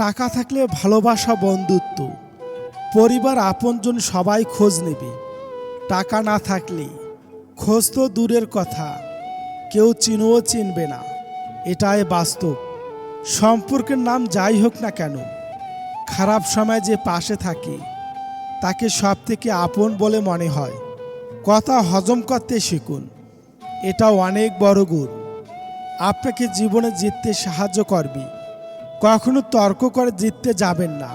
টাকা থাকলে ভালোবাসা, বন্ধুত্ব, পরিবার, আপনজন সবাই খোঁজ নেবে। টাকা না থাকলে খোঁজ তো দূরের কথা, কেউ চিনও চিনবে না। এটাই বাস্তব। সম্পর্কের নাম যাই হোক না কেন, খারাপ সময় যে পাশে থাকে তাকে সব থেকে আপন বলে মনে হয়। কথা হজম করতে শিখুন, এটাও অনেক বড় গুণ। আপনাকে জীবনে জিততে সাহায্য করবে। কখনো তর্ক করে জিততে যাবেন না,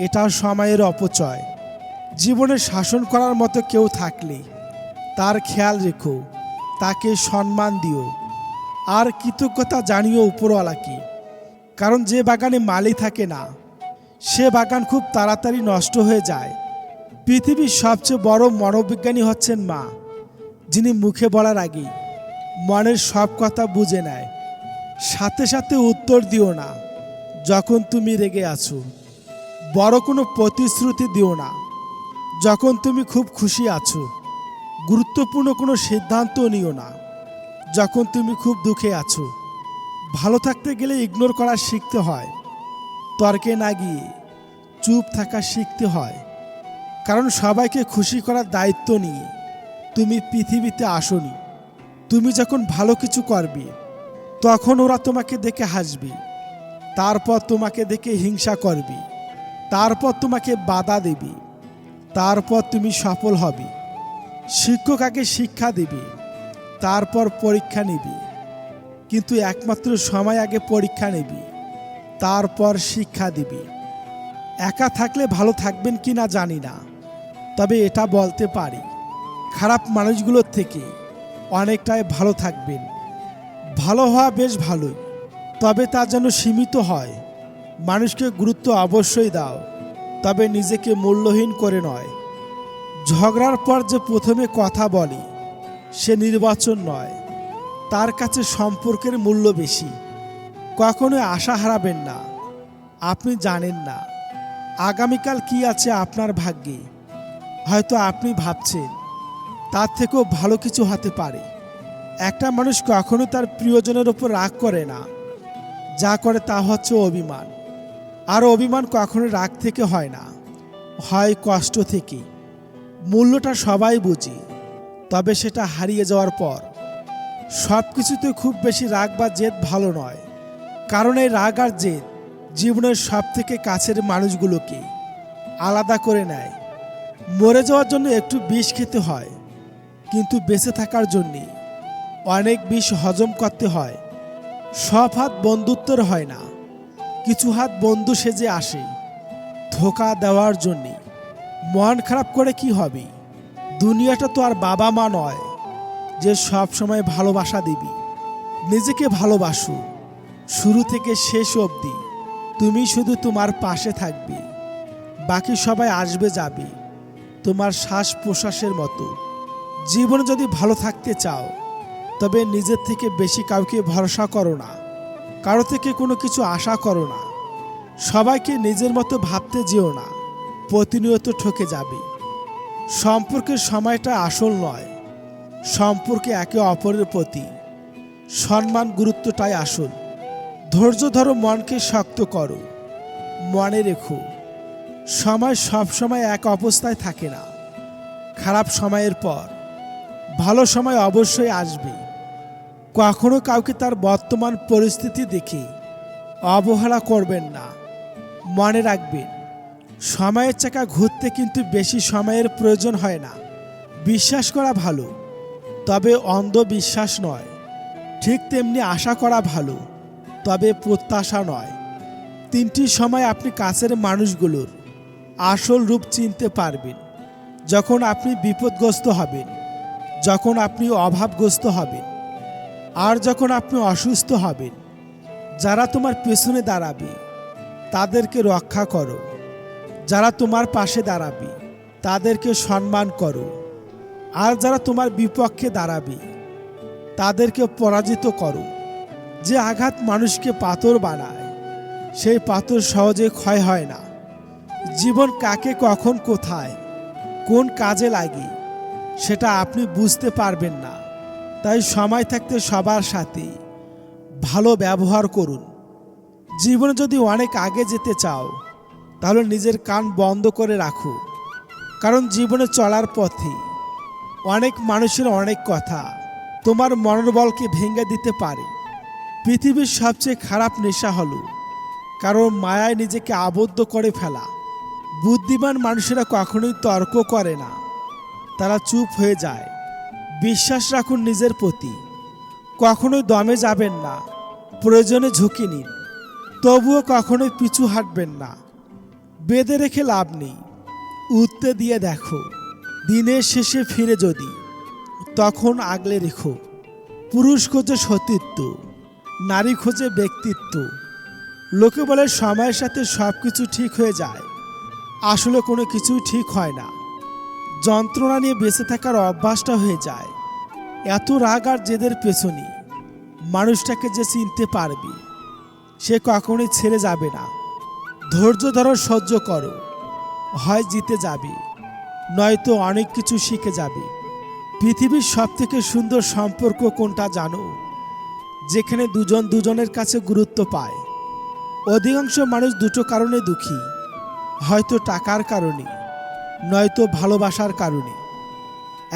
এটা সময়ের অপচয়। জীবনে শাসন করার মতো কেউ থাকলে তার খেয়াল রেখো, তাকে সম্মান দিও, আর কৃতজ্ঞতা জানিও উপরওয়ালাকে। কারণ যে বাগানে মালি থাকে না, সে বাগান খুব তাড়াতাড়ি নষ্ট হয়ে যায়। পৃথিবীর সবচেয়ে বড় মনোবিজ্ঞানী হচ্ছেন মা, যিনি মুখে বলার আগেই মনের সব কথা বুঝে নেয়। সাথে সাথে উত্তর দিও না যখন তুমি রেগে আছো। বড় কোনো প্রতিশ্রুতি দিও না যখন তুমি খুব খুশি আছো। গুরুত্বপূর্ণ কোনো সিদ্ধান্ত নিও না যখন তুমি খুব দুঃখে আছো। ভালো থাকতে গেলে ইগনোর করা শিখতে হয়, তর্কে না গিয়ে চুপ থাকা শিখতে হয়। কারণ সবাইকে খুশি করার দায়িত্ব নিয়ে তুমি পৃথিবীতে আসোনি। তুমি যখন ভালো কিছু করবে তখন ওরা তোমাকে দেখে হাসবে, তারপর তোমাকে দেখে হিংসা করবে, তারপর তোমাকে বাধা দেবে, তারপর তুমি সফল হবে। শিক্ষক আগে শিক্ষা দেবে, তারপর পরীক্ষা নেবে, কিন্তু একমাত্র সময় আগে পরীক্ষা নেবে, তারপর শিক্ষা দেবে। একা থাকলে ভালো থাকবেন কি না জানি না, তবে এটা বলতে পারি খারাপ মানুষগুলোর থেকে অনেকটাই ভালো থাকবেন। ভালো হওয়া বেশ ভালোই, তবে তা যেন সীমিত হয়। মানুষকে গুরুত্ব অবশ্যই দাও, তবে নিজেকে মূল্যহীন করে নয়। ঝগড়ার পর যে প্রথমে কথা বলে সে নির্বাচন নয়, তার কাছে সম্পর্কের মূল্য বেশি। কখনোই আশা হারাবেন না। আপনি জানেন না আগামীকাল কি আছে আপনার ভাগ্যে। হয়তো আপনি ভাবছেন তার থেকেও ভালো কিছু হতে পারে। একটা মানুষ কখনো তার প্রিয়জনের ওপর রাগ করে না, যা করে তা হচ্ছে অভিমান। আর অভিমান কখনো রাগ থেকে হয় না, হয় কষ্ট থেকে। মূল্যটা সবাই বুঝি, তবে সেটা হারিয়ে যাওয়ার পর। সব কিছুতে খুব বেশি রাগ বা জেদ ভালো নয়, কারণ এই রাগ আর জেদ জীবনের সব থেকে কাছের মানুষগুলোকে আলাদা করে নেয়। মরে যাওয়ার জন্য একটু বিষ খেতে হয়, কিন্তু বেঁচে থাকার জন্যে অনেক বিষ হজম করতে হয়। সব হাত বন্ধুত্বের হয় না, কিছু হাত বন্ধু সেজে আসে ধোঁকা দেওয়ার জন্যে। মন খারাপ করে কি হবে? দুনিয়াটা তো আর বাবা মা নয় যে সব সময় ভালোবাসা দিবি। নিজেকে ভালোবাসো, শুরু থেকে শেষ অবধি তুমি শুধু তোমার পাশে থাকবে। বাকি সবাই আসবে যাবে, তোমার শ্বাস প্রশ্বাসের মতো। জীবনে যদি ভালো থাকতে চাও তবে নিজের থেকে বেশি কাউকে ভরসা করো না, কারো থেকে কোনো কিছু আশা করো না। সবাইকে নিজের মতো ভাবতে যেও না, প্রতিনিয়ত ঠকে যাবে। সম্পর্কের সময়টা আসল নয়, সম্পর্কে একে অপরের প্রতি সম্মান, গুরুত্বটাই আসল। ধৈর্য ধরো, মনকে শক্ত করো। মনে রেখো, সময় সব সময় এক অবস্থায় থাকে না। খারাপ সময়ের পর ভালো সময় অবশ্যই আসবে। কখনো কাউকে তার বর্তমান পরিস্থিতি দেখে অবহেলা করবেন না। মনে রাখবেন, সময়ের চাকা ঘুরতে কিন্তু বেশি সময়ের প্রয়োজন হয় না। বিশ্বাস করা ভালো, তবে অন্ধবিশ্বাস নয়। ঠিক তেমনি আশা করা ভালো, তবে প্রত্যাশা নয়। তিনটি সময় আপনি কাছের মানুষগুলোর আসল রূপ চিনতে পারবেন: যখন আপনি বিপদগ্রস্ত হবেন, যখন আপনি অভাবগ্রস্ত হবেন, আর যখন আপনি অসুস্থ হবেন। যারা তোমার পেছনে দাঁড়াবে তাদেরকে রক্ষা করো, যারা তোমার পাশে দাঁড়াবে তাদেরকে সম্মান করো, আর যারা তোমার বিপক্ষে দাঁড়াবে তাদেরকে পরাজিত করো। যে আঘাত মানুষকে পাথর বানায়, সেই পাথর সহজে ক্ষয় হয় না। জীবন কাকে কখন কোথায় কোন কাজে লাগে সেটা আপনি বুঝতে পারবেন না। তাই সময় থাকতে সবার সাথে ভালো ব্যবহার করুন। জীবনে যদি অনেক আগে যেতে চাও তাহলে নিজের কান বন্ধ করে রাখো, কারণ জীবনে চলার পথে অনেক মানুষের অনেক কথা তোমার মনোবলকে ভেঙে দিতে পারে। পৃথিবীর সবচেয়ে খারাপ নেশা হলো কারণ মায়ায় নিজেকে আবদ্ধ করে ফেলা। বুদ্ধিমান মানুষেরা কখনোই তর্ক করে না, তারা চুপ হয়ে যায়। বিশ্বাস রাখুন নিজের প্রতি, কখনোই দমে যাবেন না, প্রয়োজনে ঝুঁকি নিন, তবুও কখনোই পিছু হাঁটবেন না। বেঁধে রেখে লাভ নেই, উঠতে দিয়ে দেখো। দিনের শেষে ফিরে যদি, তখন আগলে রেখো। পুরুষ খোঁজে সতীত্ব, নারী খোঁজে ব্যক্তিত্ব। লোকে বলে সময়ের সাথে সব কিছু ঠিক হয়ে যায়, আসলে কোনো কিছুই ঠিক হয় না। যন্ত্রণা নিয়ে বেঁচে থাকার অভ্যাসটা হয়ে যায়। এত রাগ আর জেদের পেছনে মানুষটাকে যে চিনতে পারবে সে কখনোই ছেড়ে যাবে না। ধৈর্য ধরো, সহ্য করো, হয় জিতে যাবে, নয়তো অনেক কিছু শিখে যাবে। পৃথিবীর সবথেকে সুন্দর সম্পর্ক কোনটা জানো? যেখানে দুজন দুজনের কাছে গুরুত্ব পায়। অধিকাংশ মানুষ দুটো কারণে দুঃখী, হয়তো টাকার কারণে, নয়তো ভালোবাসার কারণে।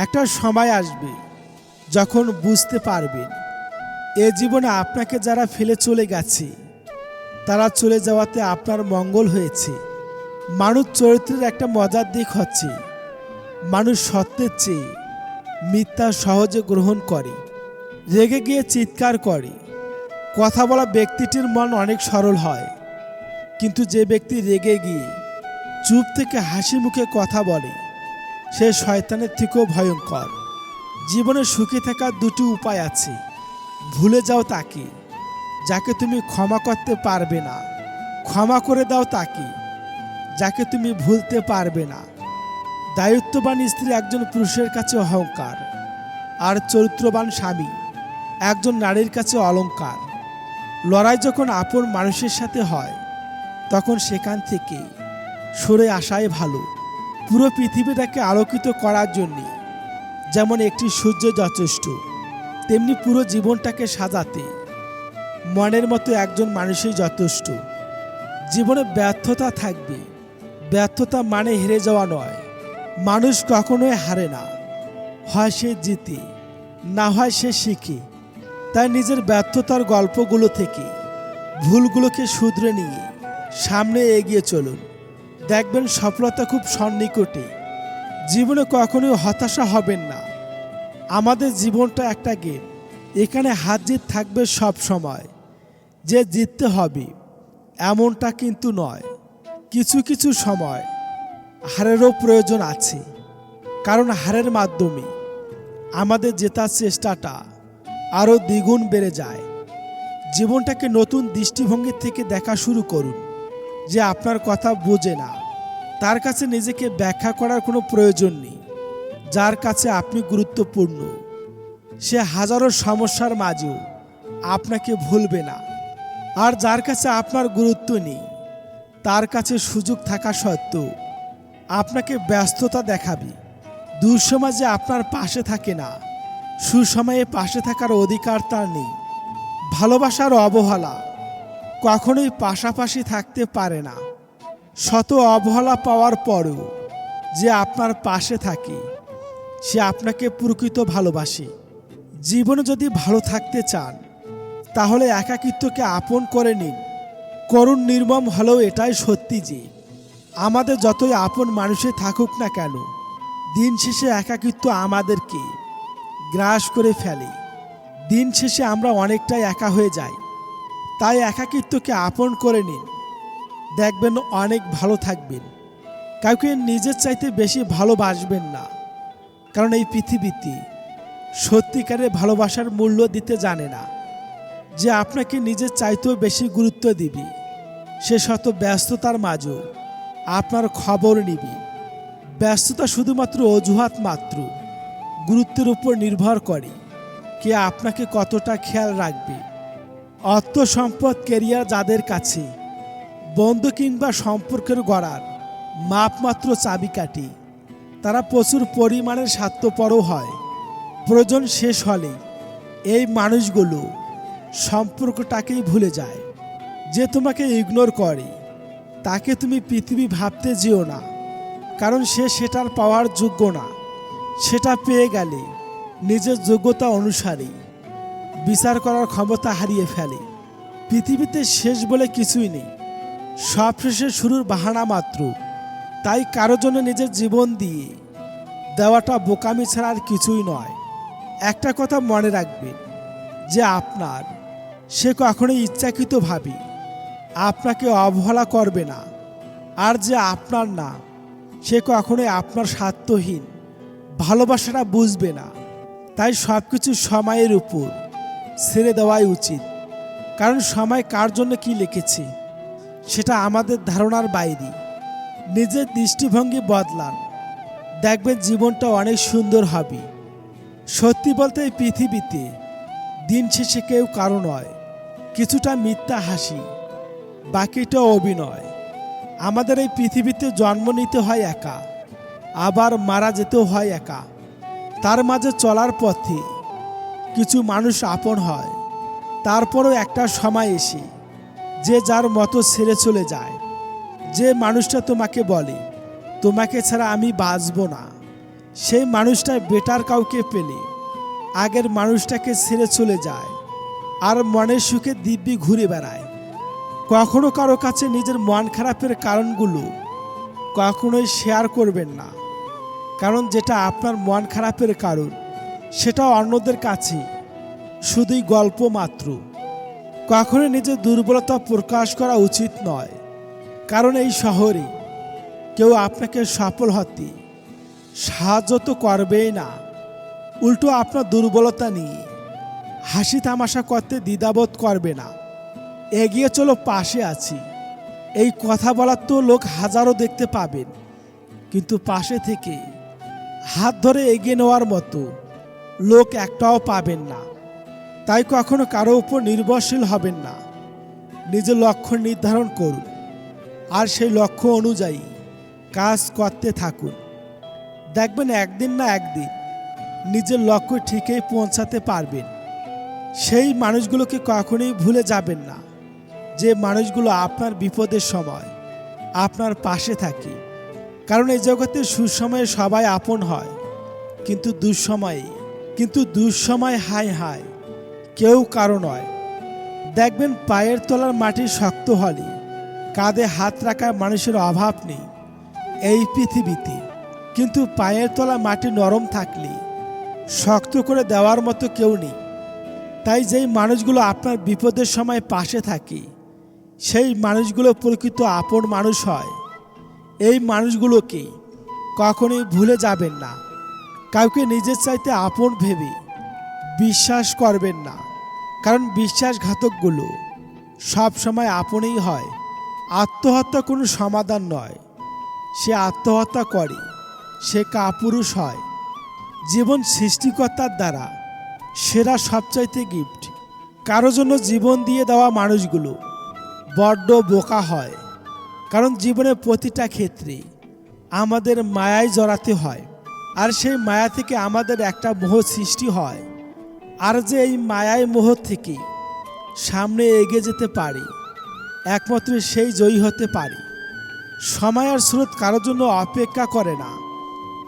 একটা সময় আসবে যখন বুঝতে পারবেন এ জীবনে আপনাকে যারা ফেলে চলে গেছে তারা চলে যাওয়াতে আপনার মঙ্গল হয়েছে। মানুষ চরিত্রের একটা মজার দিক হচ্ছে মানুষ সত্যের চেয়ে মিথ্যা সহজে গ্রহণ করে, রেগে গিয়ে চিৎকার করে। কথা বলা ব্যক্তিটির মন অনেক সরল হয়, কিন্তু যে ব্যক্তি রেগে গিয়ে চুপ থেকে হাসি মুখে কথা বলে সে শয়তানের থেকেও ভয়ঙ্কর। জীবনে সুখী থাকার দুটি উপায় আছে। ভুলে যাও তাকে যাকে তুমি ক্ষমা করতে পারবে না, ক্ষমা করে দাও তাকে যাকে তুমি ভুলতে পারবে না। দায়িত্ববান স্ত্রী একজন পুরুষের কাছে অহংকার, আর চরিত্রবান স্বামী একজন নারীর কাছে অলংকার। লড়াই যখন আপন মানুষের সাথে হয় তখন সেখান থেকে সরে আসাই ভালো। পুরো পৃথিবীটাকে আলোকিত করার জন্যে যেমন একটি সূর্য যথেষ্ট, তেমনি পুরো জীবনটাকে সাজাতে মনের মতো একজন মানুষই যথেষ্ট। জীবনে ব্যর্থতা থাকবে, ব্যর্থতা মানে হেরে যাওয়া নয়। মানুষ কখনোই হারে না, হয় সে জিতে, না হয় সে শিখে। তাই নিজের ব্যর্থতার গল্পগুলো থেকে ভুলগুলোকে শুধরে নিয়ে সামনে এগিয়ে চলুন, দেখবেন সফলতা খুব সন্নিকটে। জীবনে কখনোই হতাশা হবেন না। আমাদের জীবনটা একটা গেম, এখানে হার জিত থাকবে সব সময়। যে জিততে হবে এমনটা কিন্তু নয়, কিছু কিছু সময় হারেরও প্রয়োজন আছে, কারণ হারের মাধ্যমে আমাদের জেতার চেষ্টাটা আরও দ্বিগুণ বেড়ে যায়। জীবনটাকে নতুন দৃষ্টিভঙ্গি থেকে দেখা শুরু করুন। যে আপনার কথা বোঝে না তার কাছে নিজেকে ব্যাখ্যা করার কোনো প্রয়োজন নেই। যার কাছে আপনি গুরুত্বপূর্ণ সে হাজারো সমস্যার মাঝেও আপনাকে ভুলবে না। আর যার কাছে আপনার গুরুত্ব নেই তার কাছে সুযোগ থাকা সত্ত্বেও আপনাকে ব্যস্ততা দেখাবে। দুঃসময় যে আপনার পাশে থাকে না, সুসময়ে পাশে থাকার অধিকার তার নেই। ভালোবাসার অবহেলা কখনোই পাশাপাশি থাকতে পারে না। শত অবহেলা পাওয়ার পরেও যে আপনার পাশে থাকে সে আপনাকে প্রকৃত ভালোবাসে। জীবনে যদি ভালো থাকতে চান তাহলে একাকিত্বকে আপন করে নিন। করুণ নির্মম হলেও এটাই সত্যি যে আমাদের যতই আপন মানুষে থাকুক না কেন, দিন শেষে একাকিত্ব আমাদেরকে গ্রাস করে ফেলে। দিন শেষে আমরা অনেকটাই একা হয়ে যাই। তাই একাকিত্বকে আপন করে নিন, দেখবেন অনেক ভালো থাকবেন। কাউকে নিজের চাইতে বেশি ভালোবাসবেন না, কারণ এই পৃথিবীতে সত্যিকারের ভালোবাসার মূল্য দিতে জানে না। যে আপনাকে নিজের চাইতেও বেশি গুরুত্ব দিবে সে শত ব্যস্ততার মাঝেও আপনার খবর নিবে। ব্যস্ততা শুধুমাত্র অজুহাত মাত্র। গুরুত্বের উপর নির্ভর করে কে আপনাকে কতটা খেয়াল রাখবে। অর্থ, সম্পদ, কেরিয়ার যাদের কাছে, বন্ধু কিংবা সম্পর্কের গড়ার মাপমাত্র চাবিকাঠি, তারা প্রচুর পরিমাণের স্বার্থপরও হয়। প্রয়োজন শেষ হলে এই মানুষগুলো সম্পর্কটাকেই ভুলে যায়। যে তোমাকে ইগনোর করে তাকে তুমি পৃথিবী ভাবতে যেও না, কারণ সে সেটার পাওয়ার যোগ্য না। সেটা পেয়ে গেলে নিজের যোগ্যতা অনুসারে বিচার করার ক্ষমতা হারিয়ে ফেলে। পৃথিবীতে শেষ বলে কিছুই নেই, সব শেষে শুরুর বাহানা মাত্র। তাই কারো জন্য নিজের জীবন দিয়ে দেওয়াটা বোকামি ছাড়া আর কিছুই নয়। একটা কথা মনে রাখবেন, যে আপনার সে কখনোই ইচ্ছাকৃতভাবে আপনাকে অবহেলা করবে না, আর যে আপনার না সে কখনোই আপনার স্বার্থহীন ভালোবাসাটা বুঝবে না। তাই সব কিছু সময়ের উপর ছেড়ে দেওয়াই উচিত, কারণ সময় কার জন্য কি লিখেছে সেটা আমাদের ধারণার বাইরে। নিজের দৃষ্টিভঙ্গি বদলান, দেখবেন জীবনটা অনেক সুন্দর হবে। সত্যি বলতে এই পৃথিবীতে দিন শেষে কেউ কারো নয়, কিছুটা মিথ্যা হাসি, বাকিটা অভিনয়। আমাদের এই পৃথিবীতে জন্ম নিতে হয় একা, আবার মারা যেতেও হয় একা। তার মাঝে চলার পথে কিছু মানুষ আপন হয়, তারপরও একটা সময় এসে যে যার মতো ছেড়ে চলে যায়। যে মানুষটা তোমাকে বলে তোমাকে ছাড়া আমি বাঁচব না, সেই মানুষটা বেটার কাউকে পেলে আগের মানুষটাকে ছেড়ে চলে যায় আর মনের সুখে দিব্যি ঘুরে বেড়ায়। কখনো কারো কাছে নিজের মন খারাপের কারণগুলো কখনোই শেয়ার করবেন না, কারণ যেটা আপনার মন খারাপের কারণ সেটা অন্যদের কাছে শুধুই গল্প মাত্র। কখনো নিজের দুর্বলতা প্রকাশ করা উচিত নয়, কারণ এই শহরে কেউ আপনাকে সফল হতে সাহায্য তো করবেই না, উল্টো আপনার দুর্বলতা নিয়ে হাসি তামাশা করতে দ্বিধাবোধ করবে না। এগিয়ে চলো, পাশে আছি, এই কথা বলার তো লোক হাজারো দেখতে পাবেন, কিন্তু পাশে থেকে হাত ধরে এগিয়ে নেওয়ার মতো লোক একটাও পাবেন না। তাই কখনো কারো উপর নির্ভরশীল হবেন না। নিজের লক্ষ্য নির্ধারণ করুন আর সেই লক্ষ্য অনুযায়ী কাজ করতে থাকুন। দেখবেন একদিন না একদিন নিজের লক্ষ্য ঠিকই পৌঁছাতে পারবেন। সেই মানুষগুলোকে কখনোই ভুলে যাবেন না, যে মানুষগুলো আপনার বিপদের সময় আপনার পাশে থাকে। কারণ এই জগতে সুসময়ে সবাই আপন হয়, কিন্তু দুঃসময়ে হায় হায় কেউ কারো নয়। দেখবেন পায়ের তলার মাটি শক্ত হলে কাঁধে হাত রাখার মানুষের অভাব নেই এই পৃথিবীতে, কিন্তু পায়ের তলা মাটি নরম থাকলে শক্ত করে দেওয়ার মতো কেউ নেই। তাই যেই মানুষগুলো আপনার বিপদের সময় পাশে থাকে সেই মানুষগুলো প্রকৃত আপন মানুষ হয়। এই মানুষগুলোকে কখনোই ভুলে যাবেন না। কাউকে নিজের চাইতে আপন ভেবে বিশ্বাস করবেন না, কারণ বিশ্বাসঘাতকগুলো সব সময় আপনই হয়। আত্মহত্যা কোনো সমাধান নয়, সে আত্মহত্যা করে সে কাপুরুষ হয়। জীবন সৃষ্টিকর্তার দ্বারা সেরা সবচাইতে গিফট। কারো জন্য জীবন দিয়ে দেওয়া মানুষগুলো বড্ড বোকা হয়, কারণ জীবনের প্রতিটা ক্ষেত্রে আমাদের মায়ায় জড়াতে হয়, আর সেই মায়া থেকে আমাদের একটা মোহ সৃষ্টি হয়। আর যে এই মায়ায় মোহ থেকে সামনে এগিয়ে যেতে পারে একমাত্র সেই জয়ী হতে পারে। সময় আর স্রোত কারো জন্য অপেক্ষা করে না,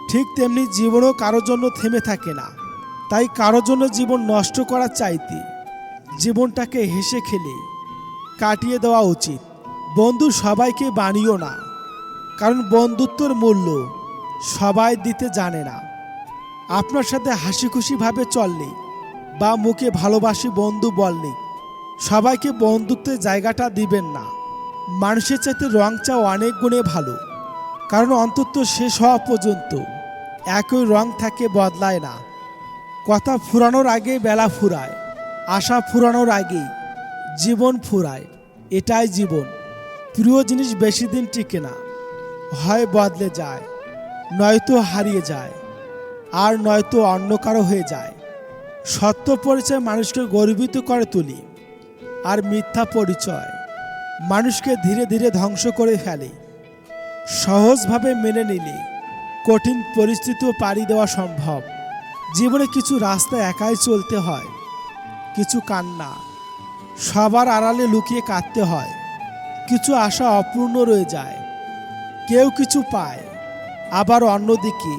ঠিক তেমনি জীবনও কারো জন্য থেমে থাকে না। তাই কারো জন্য জীবন নষ্ট করার চাইতে জীবনটাকে হেসে খেলে কাটিয়ে দেওয়া উচিত। বন্ধু সবাইকে বানিও না, কারণ বন্ধুত্বর মূল্য সবাই দিতে জানে না। আপনার সাথে হাসি খুশিভাবে চললে বা মুখে ভালোবাসি বন্ধু বললে সবাইকে বন্ধুত্বের জায়গাটা দিবেন না। মানুষের চাইতে রং চা অনেক গুণে ভালো, কারণ অন্তত শেষ হওয়া পর্যন্ত একই রং থাকে, বদলায় না। কথা ফুরানোর আগে বেলা ফুরায়, আশা ফুরানোর আগেই জীবন ফুরায়। এটাই জীবন। প্রিয় জিনিস বেশি দিন টিকে না, হয় বদলে যায়, নয়তো হারিয়ে যায়, আর নয়তো অন্য কারো হয়ে যায়। সত্য পরিচয় মানুষকে গর্বিত করে তুলি, আর মিথ্যা পরিচয় মানুষকে ধীরে ধীরে ধ্বংস করে ফেলে। সহজভাবে মেনে নিলে কঠিন পরিস্থিতিও পাড়ি দেওয়া সম্ভব। জীবনে কিছু রাস্তা একাই চলতে হয়, কিছু কান্না, সবার আড়ালে লুকিয়ে কাঁদতে হয়, কিছু আশা অপূর্ণ রয়ে যায়। কেউ কিছু পায়, আবার অন্যদিকে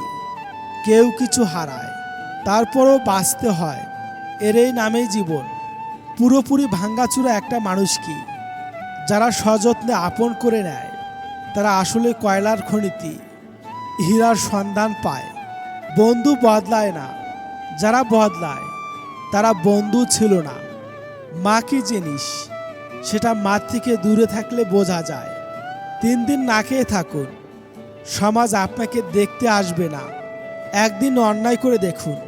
কেউ কিছু হারায়, তারপরও বাঁচতে হয়। এরই নামেই জীবন। পুরোপুরি ভাঙ্গাচুরা একটা মানুষকে যারা সযত্নে আপন করে নেয়, তারা আসলে কয়লার খনিতে হীরার সন্ধান পায়। বন্ধু বদলায় না, যারা বদলায় তারা বন্ধু ছিল না। মা কি জিনিস সেটা মা থেকে দূরে থাকলে বোঝা যায়। 3 দিন না খেয়ে থাকুন, সমাজ আপনাকে দেখতে আসবে না। একদিন অন্যায় করে দেখুন,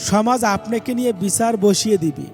সমাজ আপনাকে নিয়ে বিচার বসিয়ে দিবে।